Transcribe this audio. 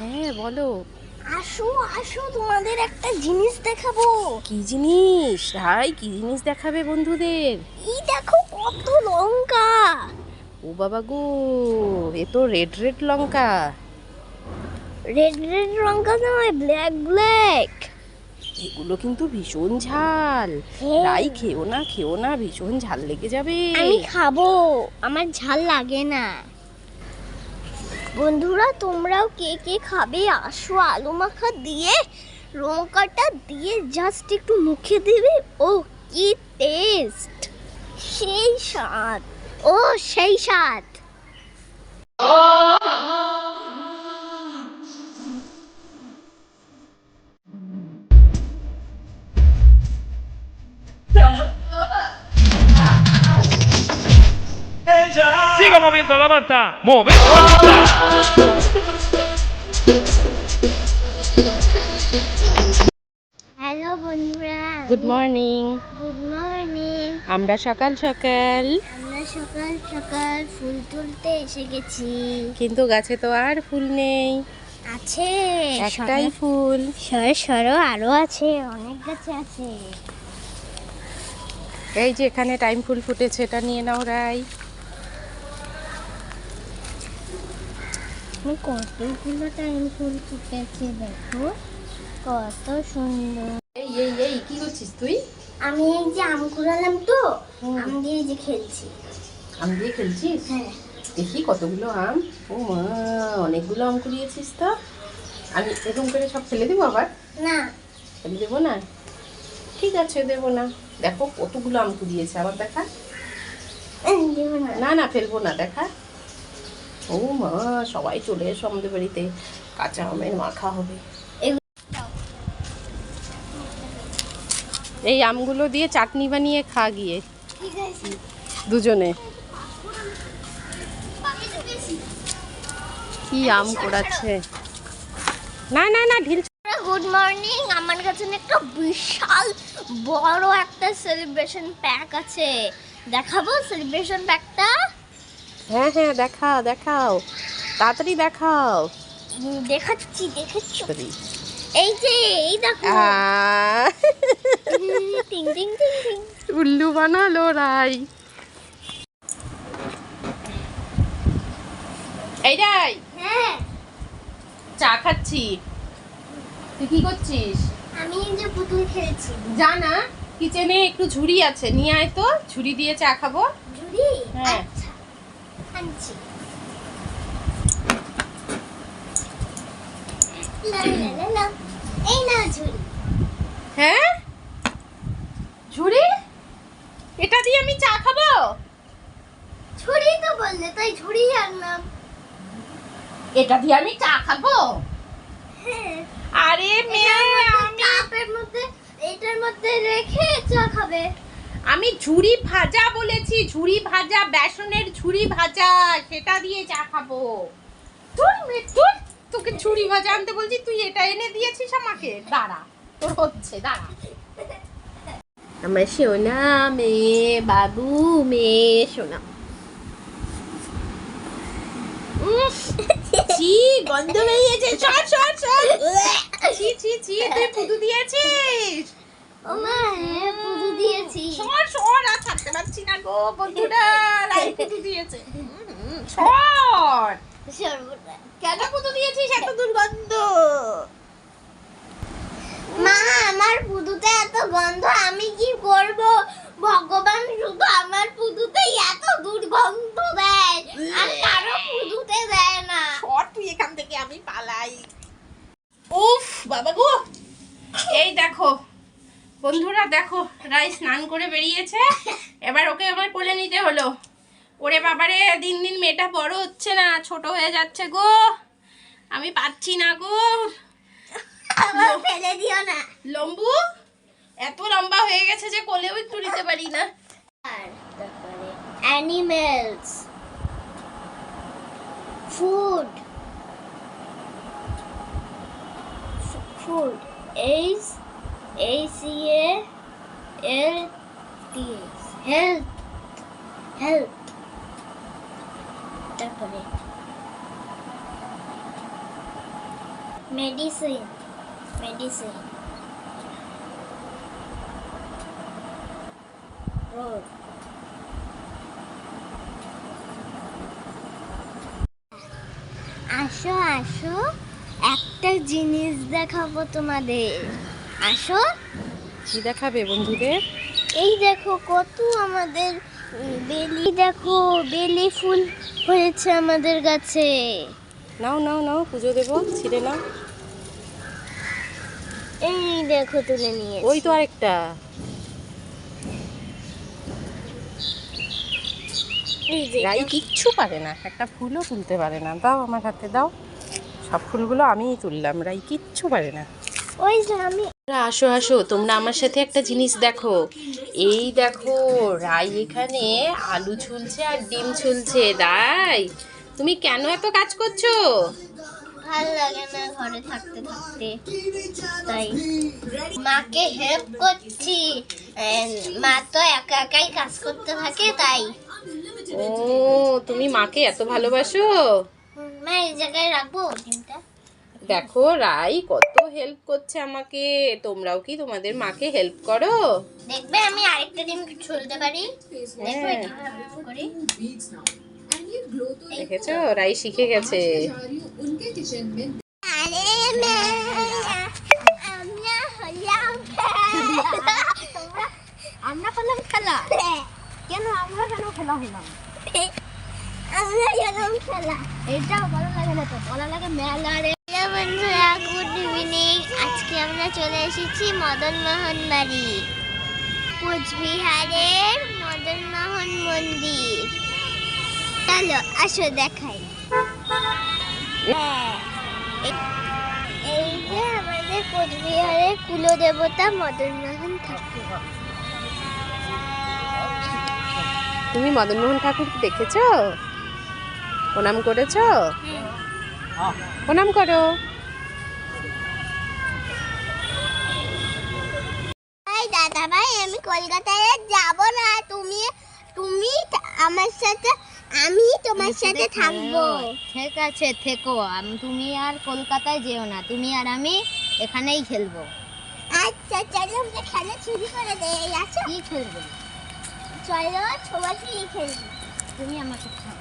হ্যাঁ বলো। আসো আসো, তোমাদের একটা জিনিস দেখাবো। কি জিনিস ভাই, কি জিনিস দেখাবে বন্ধুদের? এই দেখো কত লঙ্কা। ও বাবা গো, এ তো রেড রেড লঙ্কা। রেড রেড লঙ্কা নয়, ব্ল্যাক ব্ল্যাক। এগুলো কিন্তু ভীষণ ঝাল। হ্যাঁ। রাই খেও না খেও না, ভীষণ ঝাল লেগে যাবে। আমি খাবো, আমার ঝাল লাগে না। বন্ধুরা তোমরাও কে কে খাবে আসো, আলু মাখা দিয়ে লঙ্কাটা দিয়ে জাস্ট একটু মুখে দিবে। ও কি টেস্ট, সেই স্বাদ, ও সেই স্বাদ। Siga moviendo la manta, moviendo la manta. Hello বন্ধুরা, গুড মর্নিং। Good morning. আমরা সকাল সকাল, আমরা সকাল সকাল ফুল তুলতে এসে গেছি। কিন্তু গাছে তো আর ফুল নেই, আছে একটাই ফুল। সরো সরো, আরো আছে, অনেক গাছে আছে। এই যে এখানে টাইম ফুল ফুটেছে, এটা নিয়ে নাও রাই। কতগুলো টাইম ফুল ফুটেছে দেখো, কত সুন্দর। এই এই এই কি করছিস তুই? আমি এই যে আম কুড়ালাম তো, আম দিয়ে যে খেলছি। আম দিয়ে খেলছিস? হ্যাঁ। দেখি কতগুলো আম। ও মা, অনেকগুলো আম কুড়িয়েছিস তো। আমি এরকম করে সব ফেলে দেবো আবার? না, ফেলে দেবো না, ঠিক আছে দেবো না। দেখো কতগুলো আম কুড়িয়েছে, আবার দেখা। দেবো না। না না ফেলবো না, দেখা। ও মা, সবাই চলে এসো আমাদের বাড়িতে, কাঁচা আমের মাখা হবে। এই আমগুলো দিয়ে চাটনি বানিয়ে খা গিয়ে ঠিক আছে। দুজনে। কি আম কোড়াচ্ছে। না না না ঢিল। Good morning. আমার কাছে না একটা বিশাল বড় একটা সেলিব্রেশন প্যাক আছে, দেখাবো সেলিব্রেশন প্যাকটা। হ্যাঁ হ্যাঁ দেখাও দেখাও, তাড়াতাড়ি দেখাও। দেখাচ্ছি দেখাচ্ছি। তাড়াতাড়ি। এই যে এই দেখো, টিং টিং টিং টিং। উল্লু বানালো রাই। এই রাই, হ্যাঁ, চা খাচ্ছি। তুই কি করছিস? আমি এই যে পুতুল খেলছি। জানা কিচেনে একটু ঝুড়ি আছে, নিয়ে আয় তো, ঝুড়ি দিয়ে চা খাবো। ঝুড়ি? হ্যাঁ। আচ্ছা, আনছি। লা লা লা লা। এই না ঝুড়ি। হ্যাঁ, ঝুড়ি? এটা দিয়ে আমি চা খাবো? ঝুড়ি তো বললে, তাই ঝুড়ি আনলাম। এটা দিয়ে আমি চা খাবো? হ্যাঁ। আরে মেয়ে, আমি কাপের মধ্যে, এটার মধ্যে রেখে চা খাবে। আমি ঝুড়ি ভাজা বলেছি, ঝুড়ি ভাজা, বেসনের ঝুড়ি ভাজা, সেটা দিয়ে চা খাবো। তুই মেয়ে তুই, তোকে ঝুড়ি ভাজা আনতে বলছি, তুই এটা এনে দিয়েছিস আমাকে। দাঁড়া, তোর হচ্ছে, দাঁড়া। আমার সোনা মেয়ে, বাবু মেয়ে, সোনা। ছি, গন্ধ বেরিয়েছে, সর সর সর। ছি ছি ছি, তুই পুদু দিয়েছিস? ও মা, হ্যাঁ পুজো দিয়েছি। সর সর, আর থাকতে পারছি না গো বন্ধুরা, রাই পুদু দিয়েছে। সর। সর্বদা। কেন পুদু দিয়েছিস, এত দুর্গন্ধ? মা, আমার পুদুতে এত গন্ধ, আমি কি করব? ভগবান শুধু আমার পুদুতে এত দুর্গন্ধ দেয়, আর কারো পুদুতে দেয় না। সর তুই এখান থেকে, আমি পালাই। উফ বাবা গো। এই দেখো বন্ধুরা, দেখো রাই স্নান করে বেরিয়েছে, এবার ওকে আমার কোলে নিতে হলো। ওরে বাবারে, দিন দিন মেয়েটা বড় হচ্ছে না, ছোট হয়ে যাচ্ছে গো, আমি পাচ্ছি না গো। আবার ফেলে দিও না। লম্বু এত লম্বা হয়ে গেছে যে কোলেও একটু নিতে পারি না। আর তারপরে animals, food, food, H C A L T S, health, health. তারপরে মেডিসিন মেডিসিন আসো আসো, একটা জিনিস দেখাবো তোমাদের। আসো, কি দেখাবে বন্ধুদের? এই দেখো কত আমাদের বেলি, দেখো বেলি ফুল হয়েছে আমাদের গাছে। নাও নাও নাও, পুজো দেবো, ছিঁড়ে নাও। এই দেখো তুলে নিয়ে ওই তো আরেকটা। রাই কিচ্ছু পারে না, একটা ফুলও তুলতে পারে না। দাও আমার হাতে দাও, সব ফুলগুলো আমিই তুললাম, রাই কিচ্ছু পারে না। ওই যে আমি আসো আসো, তোমরা আমার সাথে একটা জিনিস দেখো। এই দেখো, রাই এখানে আলু ছুলছে আর ডিম ছুলছে। রাই, তুমি কেন এত কাজ করছো? ভালো লাগে না ঘরে থাকতে থাকতে, তাই মাকে হেল্প করছি। মা তো একা একাই কাজ করতে থাকে, তাই। ও, তুমি মাকে এত ভালোবাসো? মা এই জায়গায় রাখবো ডিমটা। দেখো রাই কত হেল্প করছে আমাকে। তোমরাও কি তোমাদের মাকে হেল্প করো? দেখবে আমি আরেকটা ডিম ছুলতে পারি। দেখো হ্যাঁ। কিভাবে করি। দেখেছো, রাই শিখে গেছে। আরে আমরা হলাম খেলা। কেন আমরা খেলা হলাম? আমরা হলাম খেলা। এটা ভালো লাগে না তো, ভালো লাগে মেলা রে। বন্ধুরা, গুড ইভিনিং। আজকে আমরা চলে এসেছি মদন মোহন বাড়ি, কোচবিহারের মদন মোহন মন্দির। চলো আসো দেখাই। এই যে আমাদের কোচবিহারের কুলদেবতা মদন মোহন ঠাকুর। তুমি মদন মোহন ঠাকুর দেখেছো? প্রণাম করেছো? প্রণাম করো। দাদা ভাই, আমি কলকাতায় যাব না। তুমি তুমি আমার সাথে, আমি তোমার সাথে থাকবো। ঠিক আছে, থেকো। তুমি আর কলকাতায় যেও না, তুমি আর আমি এখানেই খেলবো। আচ্ছা চলো, আমরা খেলা শুরু করে দেই। আচ্ছা কি খেলবো? চলো সবাই খেলবো। তুমি আমাকে খাও।